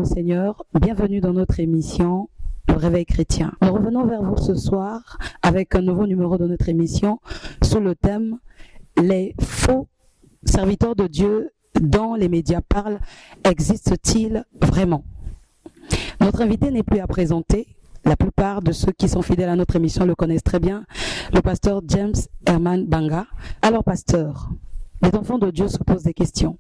au Seigneur, bienvenue dans notre émission Le Réveil Chrétien. Nous revenons vers vous ce soir avec un nouveau numéro de notre émission sous le thème « Les faux serviteurs de Dieu dont les médias parlent, existent-ils vraiment ?» Notre invité n'est plus à présenter. La plupart de ceux qui sont fidèles à notre émission le connaissent très bien, le pasteur James Herman Banga. Alors pasteur, les enfants de Dieu se posent des questions.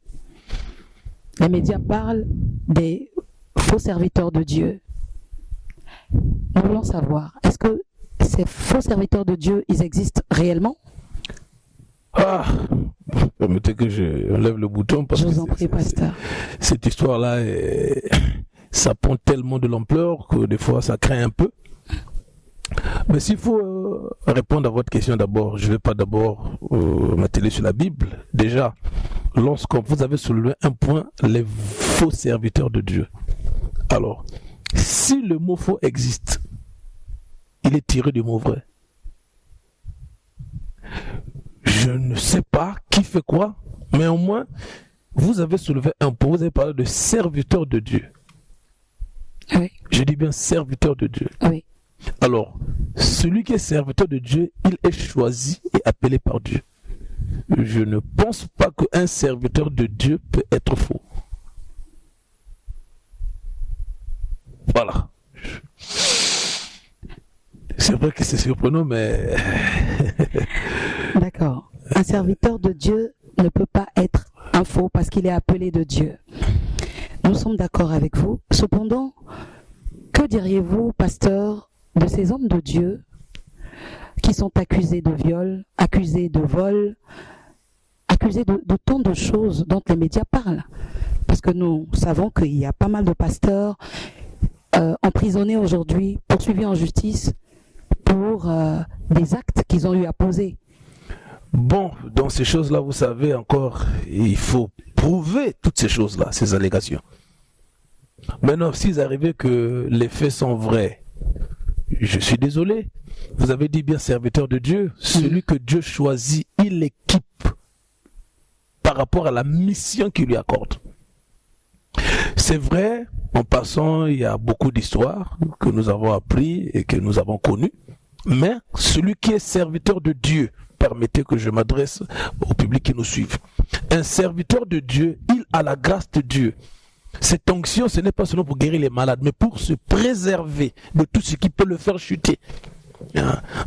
Les médias parlent des faux serviteurs de Dieu. Nous voulons savoir, est-ce que ces faux serviteurs de Dieu, ils existent réellement? Permettez que je lève le bouton parce je vous en prie, pasteur. Cette histoire-là, ça prend tellement de l'ampleur que des fois ça craint un peu. Mais s'il faut répondre à votre question d'abord, je ne vais pas d'abord m'atteler sur la Bible. Déjà, lorsque vous avez soulevé un point, les faux serviteurs de Dieu. Alors, si le mot faux existe, il est tiré du mot vrai. Je ne sais pas qui fait quoi, mais au moins, vous avez soulevé un point, vous avez parlé de serviteurs de Dieu. Oui. Je dis bien serviteur de Dieu. Oui. Alors, celui qui est serviteur de Dieu, il est choisi et appelé par Dieu. Je ne pense pas qu'un serviteur de Dieu peut être faux. Voilà. C'est vrai que c'est surprenant, mais... D'accord. Un serviteur de Dieu ne peut pas être un faux parce qu'il est appelé de Dieu. Nous sommes d'accord avec vous. Cependant, que diriez-vous, pasteur, de ces hommes de Dieu qui sont accusés de viol, accusés de vol, accusés de tant de choses dont les médias parlent? Parce que nous savons qu'il y a pas mal de pasteurs emprisonnés aujourd'hui, poursuivis en justice pour des actes qu'ils ont eu à poser. Bon, dans ces choses-là, vous savez encore, il faut prouver toutes ces choses-là, ces allégations. Maintenant, s'il arrivait que les faits sont vrais, je suis désolé. Vous avez dit bien serviteur de Dieu, celui que Dieu choisit, il l'équipe par rapport à la mission qu'il lui accorde. C'est vrai, en passant, il y a beaucoup d'histoires que nous avons appris et que nous avons connues, mais celui qui est serviteur de Dieu, permettez que je m'adresse au public qui nous suit. Un serviteur de Dieu, il a la grâce de Dieu. Cette onction, ce n'est pas seulement pour guérir les malades, mais pour se préserver de tout ce qui peut le faire chuter.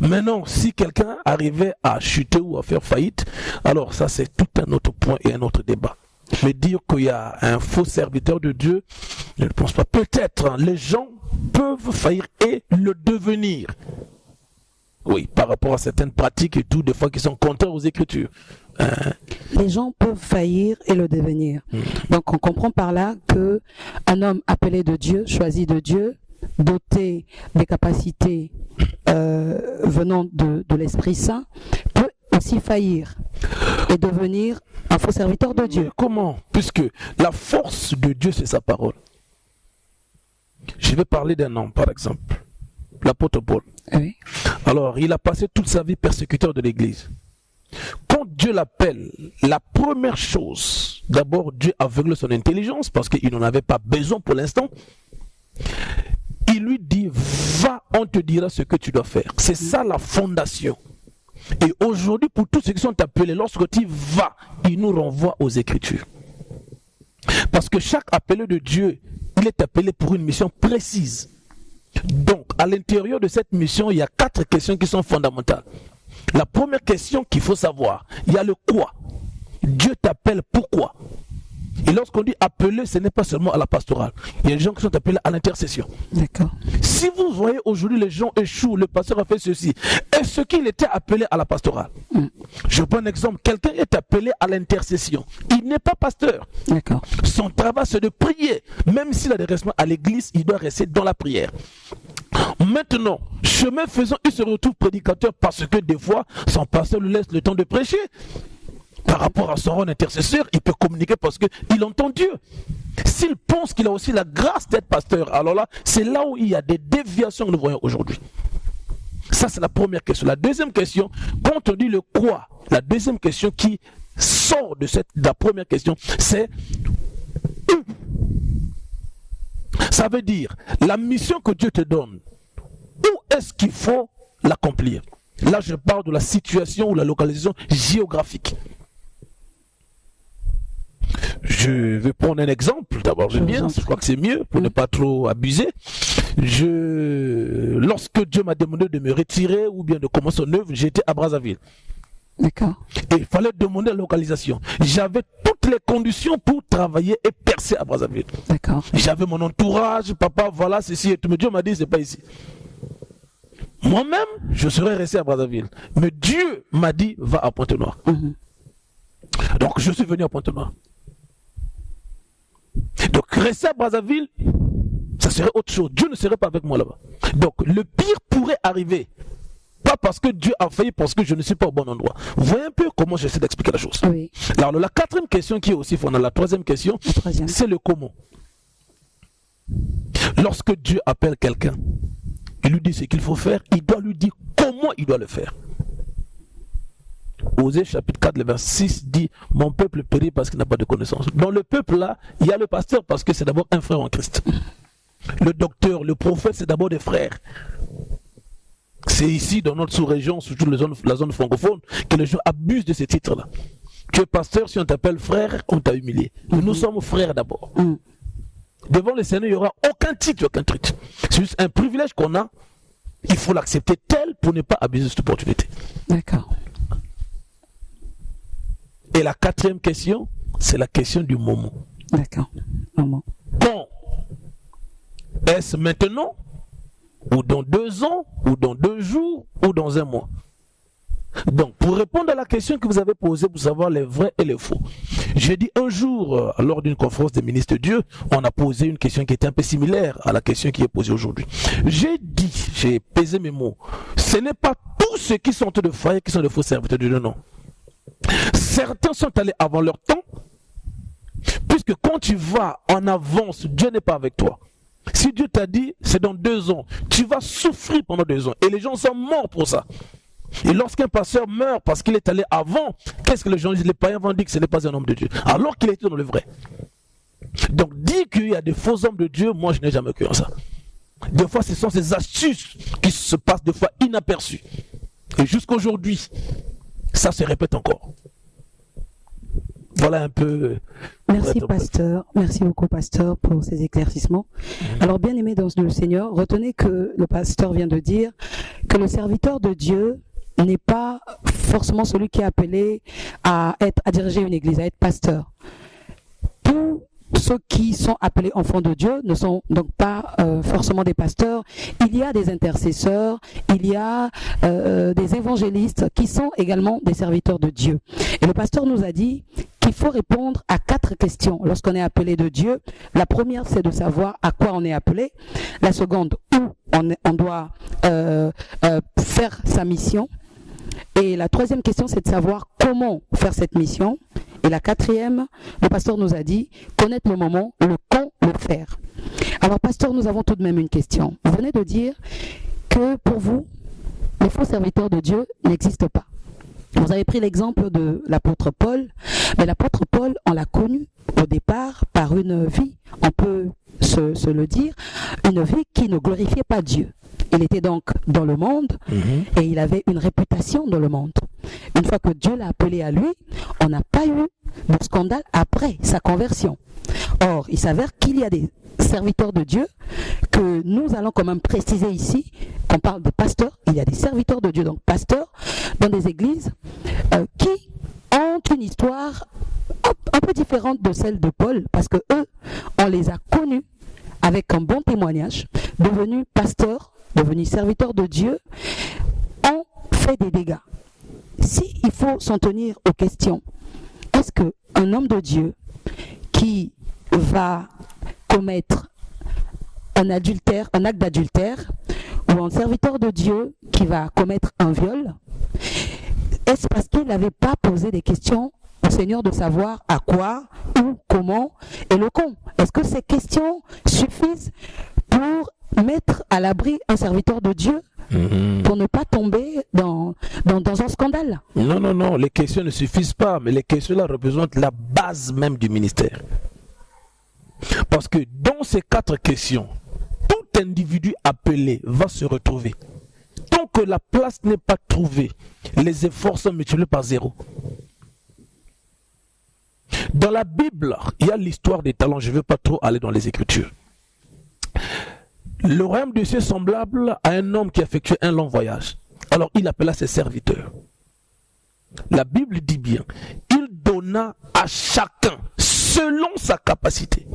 Maintenant, si quelqu'un arrivait à chuter ou à faire faillite, alors ça c'est tout un autre point et un autre débat. Mais dire qu'il y a un faux serviteur de Dieu, je ne pense pas. Peut-être les gens peuvent faillir et le devenir. Oui, par rapport à certaines pratiques et tout, des fois qui sont contraires aux Écritures. Les gens peuvent faillir et le devenir. Donc on comprend par là qu'un homme appelé de Dieu, choisi de Dieu, doté des capacités venant de l'Esprit Saint, peut aussi faillir et devenir un faux serviteur de Dieu. Mais comment? Puisque la force de Dieu, c'est sa parole. Je vais parler d'un homme, par exemple, l'apôtre Paul. Oui. Alors, il a passé toute sa vie persécuteur de l'Église. Quand Dieu l'appelle, la première chose, d'abord Dieu aveugle son intelligence parce qu'il n'en avait pas besoin pour l'instant. Il lui dit, va, on te dira ce que tu dois faire. C'est ça la fondation. Et aujourd'hui, pour tous ceux qui sont appelés, lorsque tu vas, il nous renvoie aux Écritures. Parce que chaque appelé de Dieu, il est appelé pour une mission précise. Donc, à l'intérieur de cette mission, il y a 4 questions qui sont fondamentales. La première question qu'il faut savoir, il y a le quoi. Dieu t'appelle pourquoi? Et lorsqu'on dit appeler, ce n'est pas seulement à la pastorale. Il y a des gens qui sont appelés à l'intercession. D'accord. Si vous voyez aujourd'hui les gens échouent, le pasteur a fait ceci, est-ce qu'il était appelé à la pastorale? Je prends un exemple. Quelqu'un est appelé à l'intercession. Il n'est pas pasteur. D'accord. Son travail, c'est de prier. Même s'il a des responsabilités à l'église, il doit rester dans la prière. Maintenant, chemin faisant, il se retrouve prédicateur parce que des fois, son pasteur lui laisse le temps de prêcher. Par rapport à son rôle d'intercesseur, il peut communiquer parce qu'il entend Dieu. S'il pense qu'il a aussi la grâce d'être pasteur, alors là, c'est là où il y a des déviations que nous voyons aujourd'hui. Ça, c'est la première question. La deuxième question, quand on dit le quoi, la deuxième question qui sort de la première question, c'est Ça veut dire, la mission que Dieu te donne, où est-ce qu'il faut l'accomplir? Là, je parle de la situation ou la localisation géographique. Je vais prendre un exemple. D'abord, je crois que c'est mieux pour ne pas trop abuser. Lorsque Dieu m'a demandé de me retirer ou bien de commencer son œuvre, j'étais à Brazzaville. D'accord. Et il fallait demander la localisation. J'avais toutes les conditions pour travailler et percer à Brazzaville. D'accord. J'avais mon entourage, papa, voilà, ceci et tout. Mais Dieu m'a dit, c'est pas ici. Moi-même, je serais resté à Brazzaville. Mais Dieu m'a dit, va à Pointe-Noire. Donc, je suis venu à Pointe-Noire. Donc, rester à Brazzaville, ça serait autre chose. Dieu ne serait pas avec moi là-bas. Donc, le pire pourrait arriver. Pas parce que Dieu a failli, parce que je ne suis pas au bon endroit. Vous voyez un peu comment j'essaie d'expliquer la chose. Oui. Alors, la quatrième question qui est aussi, on a la troisième question, c'est le comment. Lorsque Dieu appelle quelqu'un, il lui dit ce qu'il faut faire, il doit lui dire comment il doit le faire. Osée chapitre 4, le verset 6 dit, mon peuple périt parce qu'il n'a pas de connaissance. Dans le peuple là, il y a le pasteur parce que c'est d'abord un frère en Christ. Le docteur, le prophète, c'est d'abord des frères. C'est ici, dans notre sous-région, surtout la zone francophone, que les gens abusent de ces titres-là. Tu es pasteur, si on t'appelle frère, on t'a humilié. Nous sommes frères d'abord. Devant le Seigneur, il n'y aura aucun titre, aucun truc. C'est juste un privilège qu'on a. Il faut l'accepter tel pour ne pas abuser de cette opportunité. D'accord. Et la quatrième question, c'est la question du moment. D'accord. Moment. Quand? Est-ce maintenant? Ou dans 2 ans? Ou dans 2 jours? Ou dans 1 mois? Donc, pour répondre à la question que vous avez posée, pour savoir les vrais et les faux, j'ai dit un jour, lors d'une conférence des ministres de Dieu, on a posé une question qui était un peu similaire à la question qui est posée aujourd'hui. J'ai pesé mes mots. Ce n'est pas tous ceux qui sont en train de faillir qui sont de faux serviteurs de Dieu, non. Certains sont allés avant leur temps, puisque quand tu vas en avance, Dieu n'est pas avec toi. Si Dieu t'a dit, c'est dans 2 ans, tu vas souffrir pendant 2 ans. Et les gens sont morts pour ça. Et lorsqu'un pasteur meurt parce qu'il est allé avant, qu'est-ce que les gens disent? Les païens vont dire que ce n'est pas un homme de Dieu, alors qu'il était dans le vrai. Donc, dire qu'il y a des faux hommes de Dieu, moi je n'ai jamais cru en ça. Des fois, ce sont ces astuces qui se passent des fois inaperçues. Et jusqu'aujourd'hui, ça se répète encore. Voilà un peu... Merci pasteur, merci beaucoup pasteur pour ces éclaircissements. Alors bien aimé dans le Seigneur, retenez que le pasteur vient de dire que le serviteur de Dieu n'est pas forcément celui qui est appelé à diriger une église, à être pasteur. Tous ceux qui sont appelés enfants de Dieu ne sont donc pas forcément des pasteurs. Il y a des intercesseurs, il y a des évangélistes qui sont également des serviteurs de Dieu. Et le pasteur nous a dit qu'il faut répondre à 4 questions lorsqu'on est appelé de Dieu. La première, c'est de savoir à quoi on est appelé. La seconde, où on doit faire sa mission. Et la troisième question, c'est de savoir comment faire cette mission. Et la quatrième, le pasteur nous a dit, connaître le moment, le quand, le faire. Alors pasteur, nous avons tout de même une question. Vous venez de dire que pour vous, les faux serviteurs de Dieu n'existent pas. Vous avez pris l'exemple de l'apôtre Paul, mais l'apôtre Paul, on l'a connu au départ par une vie, on peut se le dire, une vie qui ne glorifiait pas Dieu. Il était donc dans le monde et il avait une réputation dans le monde. Une fois que Dieu l'a appelé à lui, on n'a pas eu de scandale après sa conversion. Or, il s'avère qu'il y a des serviteurs de Dieu que nous allons quand même préciser ici, qu'on parle de pasteurs, il y a des serviteurs de Dieu, donc pasteurs, dans des églises qui ont une histoire un peu différente de celle de Paul, parce que eux, on les a connus avec un bon témoignage, devenus pasteurs, devenus serviteurs de Dieu, ont fait des dégâts. Si il faut s'en tenir aux questions, est-ce qu'un homme de Dieu qui va commettre un adultère, un acte d'adultère, ou un serviteur de Dieu qui va commettre un viol, est-ce parce qu'il n'avait pas posé des questions au Seigneur de savoir à quoi, où, comment et le quand? Est-ce que ces questions suffisent pour mettre à l'abri un serviteur de Dieu pour ne pas tomber dans un scandale? Non, les questions ne suffisent pas, mais les questions là représentent la base même du ministère. Parce que dans ces 4 questions, tout individu appelé va se retrouver. Tant que la place n'est pas trouvée, les efforts sont multipliés par 0. Dans la Bible, il y a l'histoire des talents. Je ne veux pas trop aller dans les Écritures. Le royaume de Dieu est semblable à un homme qui effectuait un long voyage. Alors il appela ses serviteurs. La Bible dit bien, il donna à chacun selon sa capacité.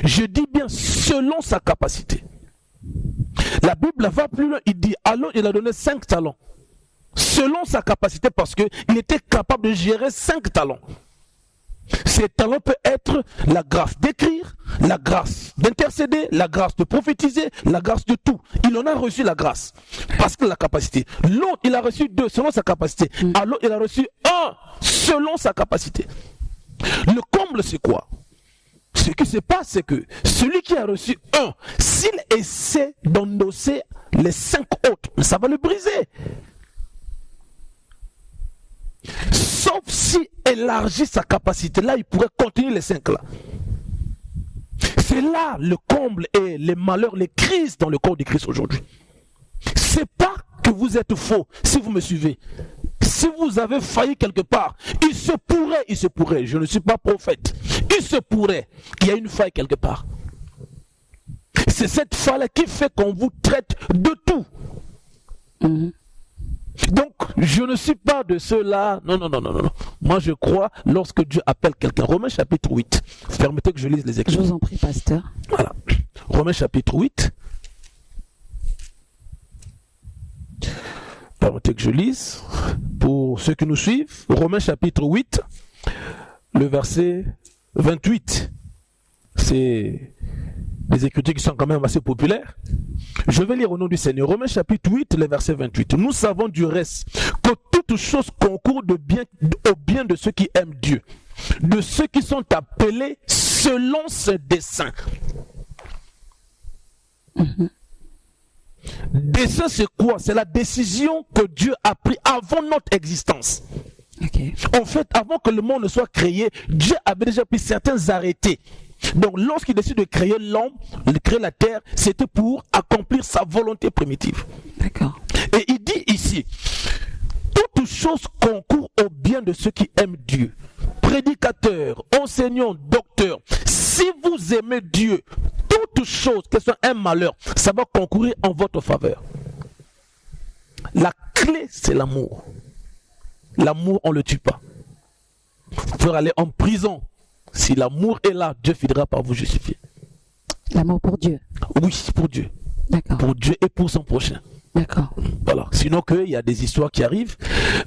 Je dis bien selon sa capacité. La Bible va plus loin, il dit, alors il a donné 5 talents. Selon sa capacité, parce qu'il était capable de gérer 5 talents. Ces talents peuvent être la grâce d'écrire, la grâce d'intercéder, la grâce de prophétiser, la grâce de tout. Il en a reçu la grâce, parce que la capacité. L'autre, il a reçu 2 selon sa capacité. Alors il a reçu 1 selon sa capacité. Le comble, c'est quoi? Ce qui se passe, c'est que celui qui a reçu 1, s'il essaie d'endosser les 5 autres, ça va le briser. Sauf s'il élargit sa capacité, là il pourrait continuer les 5 là. C'est là le comble et les malheurs, les crises dans le corps de Christ aujourd'hui. C'est pas que vous êtes faux, si vous me suivez. Si vous avez failli quelque part, il se pourrait, je ne suis pas prophète, il se pourrait qu'il y ait une faille quelque part. C'est cette faille qui fait qu'on vous traite de tout. Donc, je ne suis pas de ceux-là. Non. Moi, je crois lorsque Dieu appelle quelqu'un. Romains chapitre 8. Permettez que je lise les Écritures. Je vous en prie, pasteur. Voilà. Romains chapitre 8. Permettez que je lise. Pour ceux qui nous suivent, Romains chapitre 8, le verset 28. C'est des Écritures qui sont quand même assez populaires. Je vais lire au nom du Seigneur. Romains chapitre 8, le verset 28. Nous savons du reste que toute chose concourt au bien de ceux qui aiment Dieu, de ceux qui sont appelés selon ce dessein. Dessein, c'est quoi? C'est la décision que Dieu a prise avant notre existence. En fait, avant que le monde ne soit créé, Dieu avait déjà pris certains arrêtés. Donc, lorsqu'il décide de créer l'homme, de créer la terre, c'était pour accomplir sa volonté primitive. D'accord. Et il dit ici, toute chose concourt au bien de ceux qui aiment Dieu. Prédicateurs, enseignants, docteurs, si vous aimez Dieu, toute chose, que ce soit un malheur, ça va concourir en votre faveur. La clé, c'est l'amour. L'amour, on ne le tue pas. Vous pouvez aller en prison. Si l'amour est là, Dieu finira par vous justifier. L'amour pour Dieu. Oui, pour Dieu. D'accord. Pour Dieu et pour son prochain. D'accord. Voilà. Sinon qu'il y a des histoires qui arrivent.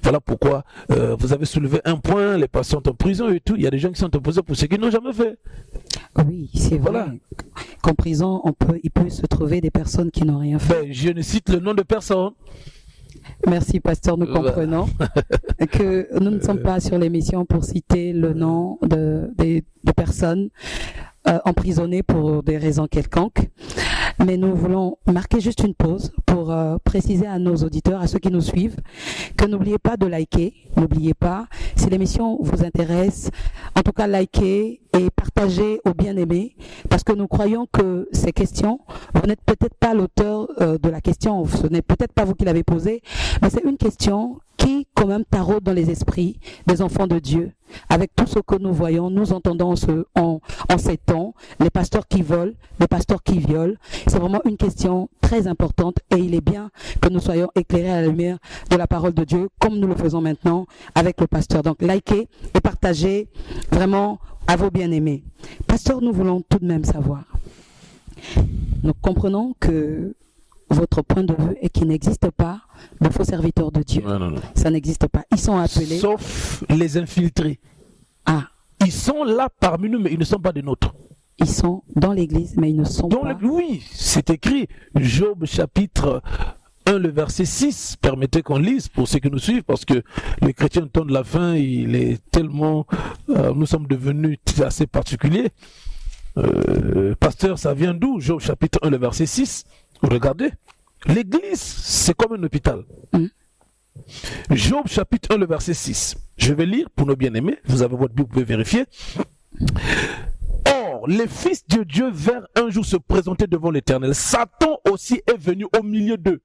Voilà pourquoi vous avez soulevé un point, les patients en prison et tout. Il y a des gens qui sont opposés pour ce qu'ils n'ont jamais fait. Oui, c'est vrai. Qu'en prison, il peut se trouver des personnes qui n'ont rien fait. Je ne cite le nom de personne. Merci, pasteur, nous comprenons que nous ne sommes pas sur l'émission pour citer le nom de personnes emprisonnées pour des raisons quelconques. Mais nous voulons marquer juste une pause pour préciser à nos auditeurs, à ceux qui nous suivent, que n'oubliez pas de liker, n'oubliez pas, si l'émission vous intéresse, en tout cas likez et partagez aux bien-aimés, parce que nous croyons que ces questions, vous n'êtes peut-être pas l'auteur de la question, ce n'est peut-être pas vous qui l'avez posée, mais c'est une question qui quand même taraude dans les esprits des enfants de Dieu, avec tout ce que nous voyons, nous entendons en ces temps, les pasteurs qui volent, les pasteurs qui violent. C'est vraiment une question très importante et il est bien que nous soyons éclairés à la lumière de la parole de Dieu, comme nous le faisons maintenant avec le pasteur. Donc likez et partagez vraiment à vos bien-aimés. Pasteur, nous voulons tout de même savoir. Nous comprenons que votre point de vue est qu'il n'existe pas de faux serviteurs de Dieu. Non. Ça n'existe pas. Ils sont appelés... Sauf les infiltrés. Ah. Ils sont là parmi nous, mais ils ne sont pas des nôtres. Ils sont dans l'église, mais ils ne sont pas... Oui, c'est écrit. Job chapitre 1, le verset 6. Permettez qu'on lise pour ceux qui nous suivent, parce que le chrétien, au temps de la fin, il est tellement... nous sommes devenus assez particuliers. Pasteur, ça vient d'où? Job chapitre 1, le verset 6. Regardez, l'église, c'est comme un hôpital. Job chapitre 1, le verset 6. Je vais lire pour nos bien-aimés. Vous avez votre Bible, vous pouvez vérifier. Alors, les fils de Dieu vinrent un jour se présenter devant l'Éternel. Satan aussi est venu au milieu d'eux.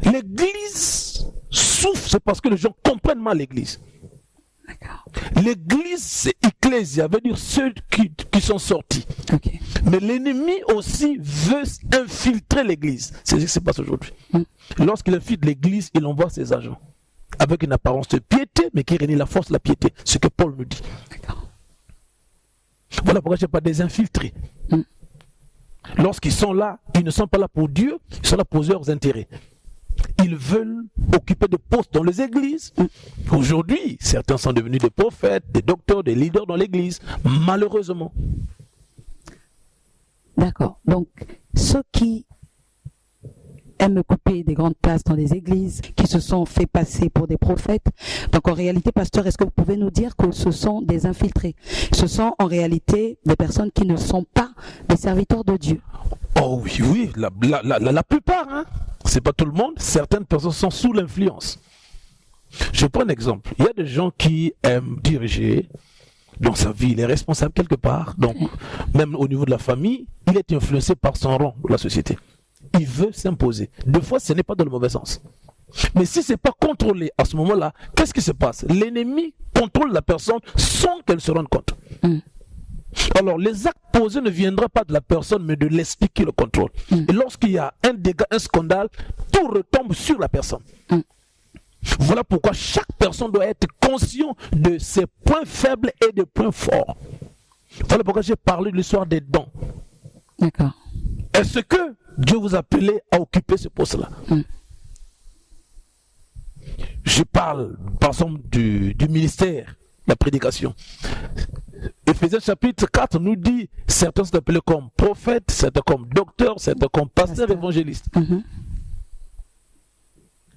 L'église souffre, c'est parce que les gens comprennent mal l'église. L'église, c'est ecclésia, veut dire ceux qui sont sortis. Okay. Mais l'ennemi aussi veut infiltrer l'église. C'est ce qui se passe aujourd'hui. Lorsqu'il infiltre l'église, il envoie ses agents avec une apparence de piété, mais qui renie la force de la piété. Ce que Paul nous dit. Voilà pourquoi je n'ai pas des infiltrés. Lorsqu'ils sont là, ils ne sont pas là pour Dieu, ils sont là pour leurs intérêts. Ils veulent occuper des postes dans les églises. Aujourd'hui, certains sont devenus des prophètes, des docteurs, des leaders dans l'église, malheureusement. D'accord. Donc, ceux qui aiment occuper des grandes places dans les églises, qui se sont fait passer pour des prophètes. Donc, en réalité, pasteur, est-ce que vous pouvez nous dire que ce sont des infiltrés? Ce sont en réalité des personnes qui ne sont pas des serviteurs de Dieu. Oh oui, oui, la plupart, hein. C'est pas tout le monde, certaines personnes sont sous l'influence. Je prends un exemple. Il y a des gens qui aiment diriger dans sa vie, il est responsable quelque part. Donc, même au niveau de la famille, il est influencé par son rang de la société. Il veut s'imposer. Des fois, ce n'est pas dans le mauvais sens. Mais si ce n'est pas contrôlé à ce moment-là, qu'est-ce qui se passe? L'ennemi contrôle la personne sans qu'elle se rende compte. Alors, les actes posés ne viendraient pas de la personne, mais de l'esprit qui le contrôle. Et lorsqu'il y a un dégât, un scandale, tout retombe sur la personne. Voilà pourquoi chaque personne doit être conscient de ses points faibles et des points forts. Voilà pourquoi j'ai parlé de l'histoire des dons. D'accord. Est-ce que Dieu vous a appelé à occuper ce poste-là? Je parle, par exemple, du ministère, la prédication. Éphésiens chapitre 4 nous dit, certains sont appelés comme prophètes, certains comme docteurs, certains comme pasteurs, évangélistes.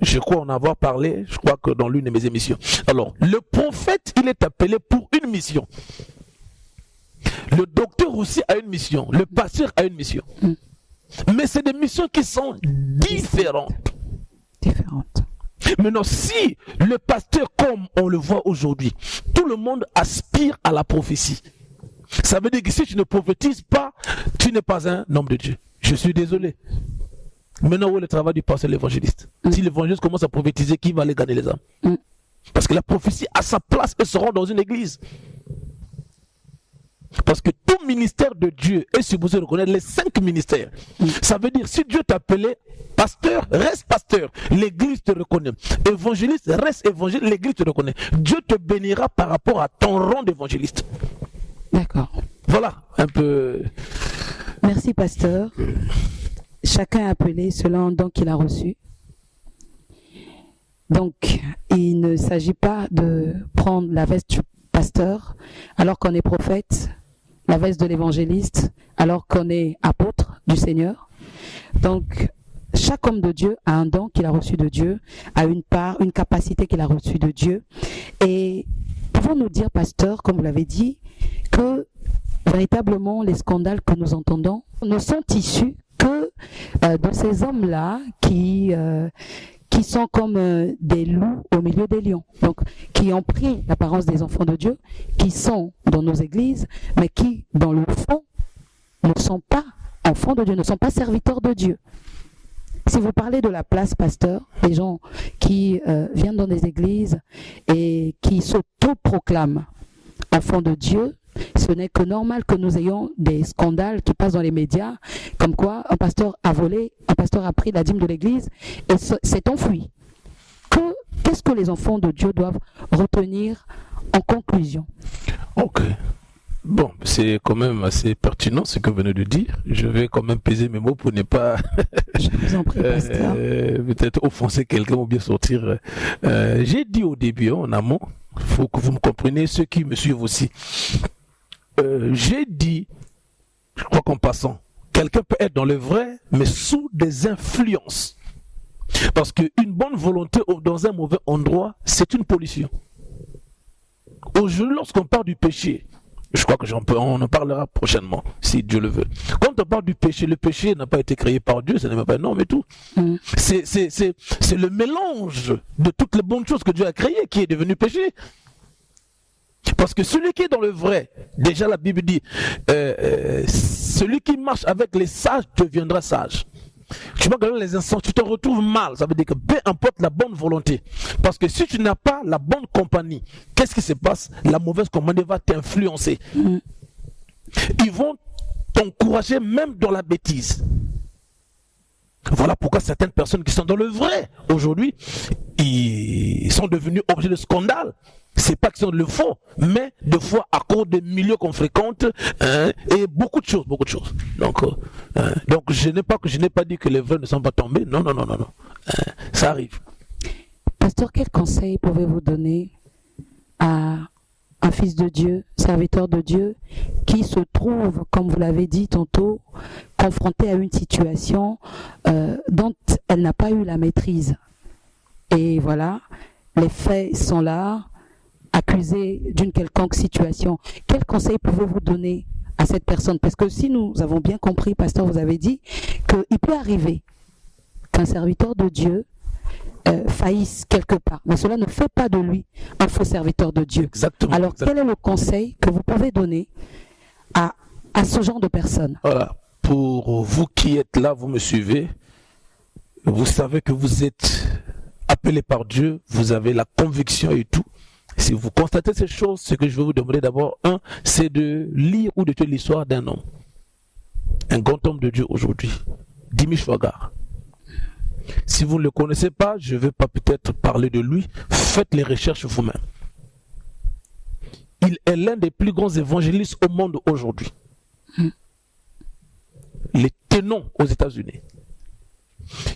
Je crois en avoir parlé, je crois que dans l'une de mes émissions. Alors, le prophète, il est appelé pour une mission. Le docteur aussi a une mission, le pasteur a une mission. Mais c'est des missions qui sont différentes. Maintenant, si le pasteur, comme on le voit aujourd'hui, tout le monde aspire à la prophétie. Ça veut dire que si tu ne prophétises pas, tu n'es pas un homme de Dieu. Je suis désolé. Maintenant, où est le travail du pasteur et l'évangéliste? Si l'évangéliste commence à prophétiser, qui va aller gagner les âmes? Parce que la prophétie a sa place et se rend dans une église. Parce que tout ministère de Dieu est supposé reconnaître les 5 ministères. Ça veut dire, si Dieu t'a appelé pasteur, reste pasteur, l'église te reconnaît. Évangéliste, reste évangéliste, l'église te reconnaît. Dieu te bénira par rapport à ton rang d'évangéliste. D'accord. Voilà, un peu... Merci, pasteur. Chacun est appelé selon le don qu'il a reçu. Donc, il ne s'agit pas de prendre la veste du pasteur alors qu'on est prophète, la veste de l'évangéliste alors qu'on est apôtre du Seigneur. Donc, chaque homme de Dieu a un don qu'il a reçu de Dieu, a une part, une capacité qu'il a reçue de Dieu. Et pouvons-nous dire, pasteur, comme vous l'avez dit, que véritablement les scandales que nous entendons ne sont issus que de ces hommes-là qui sont comme des loups au milieu des lions, donc qui ont pris l'apparence des enfants de Dieu, qui sont dans nos églises, mais qui, dans le fond, ne sont pas enfants de Dieu, ne sont pas serviteurs de Dieu. Si vous parlez de la place, pasteur, des gens qui viennent dans des églises et qui s'auto-proclament enfants de Dieu, ce n'est que normal que nous ayons des scandales qui passent dans les médias, comme quoi un pasteur a volé, un pasteur a pris la dîme de l'église et s'est enfui. Qu'est-ce que les enfants de Dieu doivent retenir en conclusion? Ok. Bon, c'est quand même assez pertinent ce que vous venez de dire. Je vais quand même peser mes mots pour ne pas Je vous en prie, pasteur. peut-être offenser quelqu'un ou bien sortir. J'ai dit au début, en amont, il faut que vous me compreniez, ceux qui me suivent aussi. J'ai dit, je crois qu'en passant, quelqu'un peut être dans le vrai, mais sous des influences. Parce qu'une bonne volonté dans un mauvais endroit, c'est une pollution. Aujourd'hui, lorsqu'on parle du péché, je crois que on en parlera prochainement, si Dieu le veut. Quand on parle du péché, le péché n'a pas été créé par Dieu, ce n'est même pas un homme et tout. C'est le mélange de toutes les bonnes choses que Dieu a créées qui est devenu péché. Parce que celui qui est dans le vrai, déjà la Bible dit, celui qui marche avec les sages deviendra sage. Tu vas gagner les instants, tu te retrouves mal. Ça veut dire que peu importe la bonne volonté. Parce que si tu n'as pas la bonne compagnie, qu'est-ce qui se passe? La mauvaise compagnie va t'influencer. Ils vont t'encourager même dans la bêtise. Voilà pourquoi certaines personnes qui sont dans le vrai aujourd'hui, ils sont devenus objets de scandale. C'est pas qu'ils sont le faux, mais des fois à cause des milieux qu'on fréquente, et beaucoup de choses. Donc je n'ai pas dit que les vrais ne sont pas tombés. Non. Ça arrive. Pasteur, quel conseil pouvez-vous donner à un fils de Dieu, serviteur de Dieu, qui se trouve, comme vous l'avez dit tantôt, confronté à une situation dont elle n'a pas eu la maîtrise? Et voilà, les faits sont là, accusé d'une quelconque situation. Quel conseil pouvez-vous donner à cette personne? Parce que si nous avons bien compris, pasteur, vous avez dit qu'il peut arriver qu'un serviteur de Dieu faillisse quelque part, mais cela ne fait pas de lui un faux serviteur de Dieu. Exactement. Alors, quel est le conseil que vous pouvez donner à ce genre de personnes? Voilà, pour vous qui êtes là, vous me suivez, vous savez que vous êtes appelé par Dieu, vous avez la conviction et tout. Si vous constatez ces choses, ce que je vais vous demander d'abord, c'est de lire ou d'étudier l'histoire d'un homme. Un grand homme de Dieu aujourd'hui, Dimi Shwagar. Si vous ne le connaissez pas, je ne vais pas peut-être parler de lui. Faites les recherches vous-même. Il est l'un des plus grands évangélistes au monde aujourd'hui. Les tenants aux États-Unis.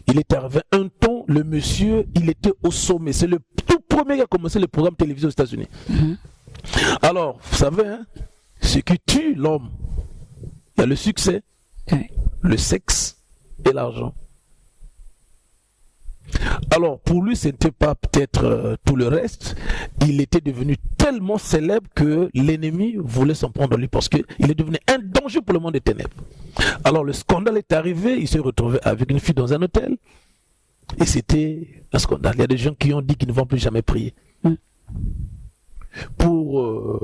Il est arrivé un temps, le monsieur, il était au sommet. C'est le tout premier qui a commencé le programme télévisé aux États-Unis. Alors, vous savez, ce qui tue l'homme, il y a le succès, le sexe et l'argent. Alors, pour lui, ce n'était pas peut-être tout le reste. Il était devenu tellement célèbre que l'ennemi voulait s'en prendre à lui parce qu'il est devenu un danger pour le monde des ténèbres. Alors, le scandale est arrivé. Il s'est retrouvé avec une fille dans un hôtel. Et c'était un scandale. Il y a des gens qui ont dit qu'ils ne vont plus jamais prier. Pour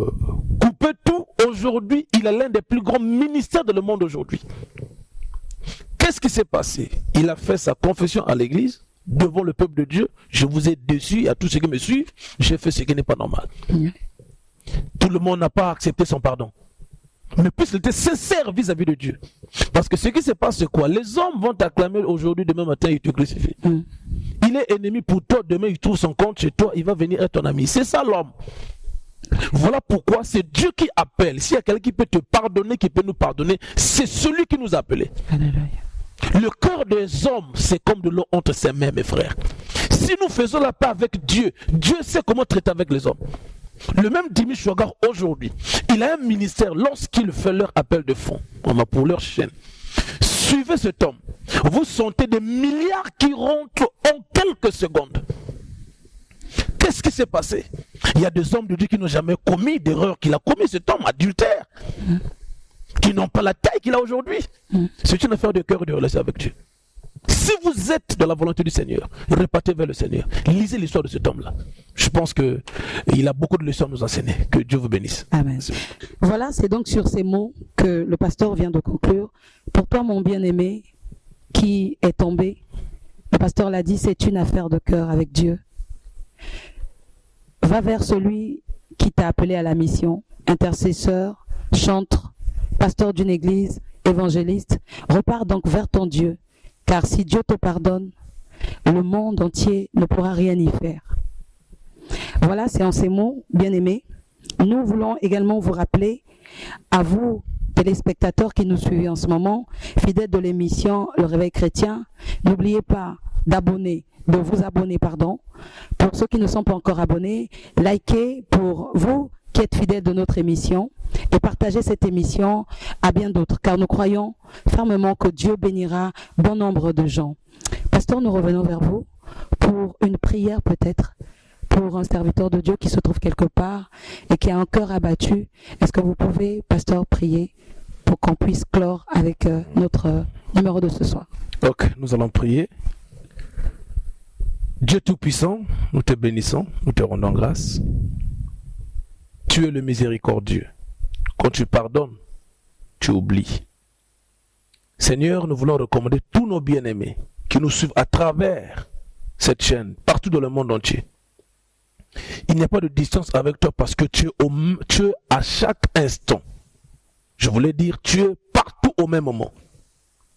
couper tout, aujourd'hui, il a l'un des plus grands ministères de le monde aujourd'hui. Qu'est-ce qui s'est passé? Il a fait sa confession à l'église. Devant le peuple de Dieu, je vous ai déçu, à tous ceux qui me suivent, j'ai fait ce qui n'est pas normal. Tout le monde n'a pas accepté son pardon. Mais puisqu'il était sincère vis-à-vis de Dieu. Parce que ce qui se passe, c'est quoi? Les hommes vont t'acclamer aujourd'hui, demain matin, ils te crucifient. Il est ennemi pour toi, demain il trouve son compte chez toi, il va venir être ton ami. C'est ça l'homme. Voilà pourquoi c'est Dieu qui appelle. S'il y a quelqu'un qui peut te pardonner, qui peut nous pardonner, c'est celui qui nous a appelés. Alléluia. Le cœur des hommes, c'est comme de l'eau entre ses mains, mes frères. Si nous faisons la paix avec Dieu, Dieu sait comment traiter avec les hommes. Le même Dimi Shwagar aujourd'hui, il a un ministère lorsqu'il fait leur appel de fonds pour leur chaîne. Suivez cet homme. Vous sentez des milliards qui rentrent en quelques secondes. Qu'est-ce qui s'est passé? Il y a des hommes de Dieu qui n'ont jamais commis d'erreur qu'il a commis, cet homme adultère. Qui n'ont pas la taille qu'il a aujourd'hui. C'est une affaire de cœur et de relation avec Dieu. Si vous êtes dans la volonté du Seigneur, repartez vers le Seigneur. Lisez l'histoire de cet homme-là. Je pense qu'il a beaucoup de leçons à nous enseigner. Que Dieu vous bénisse. Amen. Voilà, c'est donc sur ces mots que le pasteur vient de conclure. Pour toi, mon bien-aimé, qui est tombé, le pasteur l'a dit, c'est une affaire de cœur avec Dieu. Va vers celui qui t'a appelé à la mission, intercesseur, chantre, pasteur d'une église, évangéliste. Repars donc vers ton Dieu, car si Dieu te pardonne, le monde entier ne pourra rien y faire. Voilà, c'est en ces mots, bien-aimés. Nous voulons également vous rappeler, à vous, téléspectateurs qui nous suivez en ce moment, fidèles de l'émission Le Réveil Chrétien, n'oubliez pas de vous abonner. Pour ceux qui ne sont pas encore abonnés, likez pour vous qui êtes fidèles de notre émission et partagez cette émission à bien d'autres, car nous croyons fermement que Dieu bénira bon nombre de gens. Pasteur, nous revenons vers vous pour une prière peut-être, pour un serviteur de Dieu qui se trouve quelque part et qui a un cœur abattu. Est-ce que vous pouvez, pasteur, prier pour qu'on puisse clore avec notre numéro de ce soir? Ok, nous allons prier. Dieu Tout-Puissant, nous te bénissons, nous te rendons grâce. tu es le miséricordieux. Quand tu pardonnes, tu oublies. Seigneur, nous voulons recommander tous nos bien-aimés qui nous suivent à travers cette chaîne, partout dans le monde entier. Il n'y a pas de distance avec toi parce que tu es à chaque instant. Je voulais dire, tu es partout au même moment.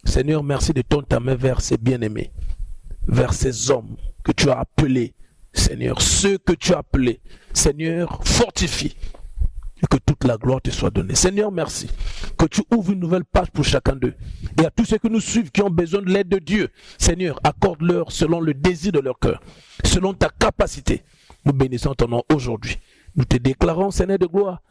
Seigneur, merci de tendre ta main vers ces bien-aimés, vers ces hommes que tu as appelés. Seigneur, ceux que tu as appelés, Seigneur, fortifie et que toute la gloire te soit donnée. Seigneur, merci que tu ouvres une nouvelle page pour chacun d'eux. Et à tous ceux qui nous suivent, qui ont besoin de l'aide de Dieu, Seigneur, accorde-leur selon le désir de leur cœur, selon ta capacité. Nous bénissons ton nom aujourd'hui. Nous te déclarons, Seigneur de gloire,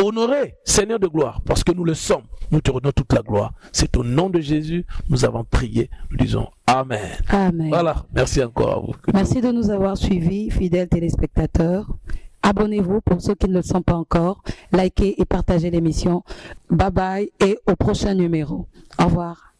honoré, Seigneur de gloire, parce que nous le sommes. Nous te redonnons toute la gloire. C'est au nom de Jésus, nous avons prié. Nous disons Amen. Amen. Voilà, merci encore à vous. Merci de nous avoir suivis, fidèles téléspectateurs. Abonnez-vous pour ceux qui ne le sont pas encore. Likez et partagez l'émission. Bye bye et au prochain numéro. Au revoir.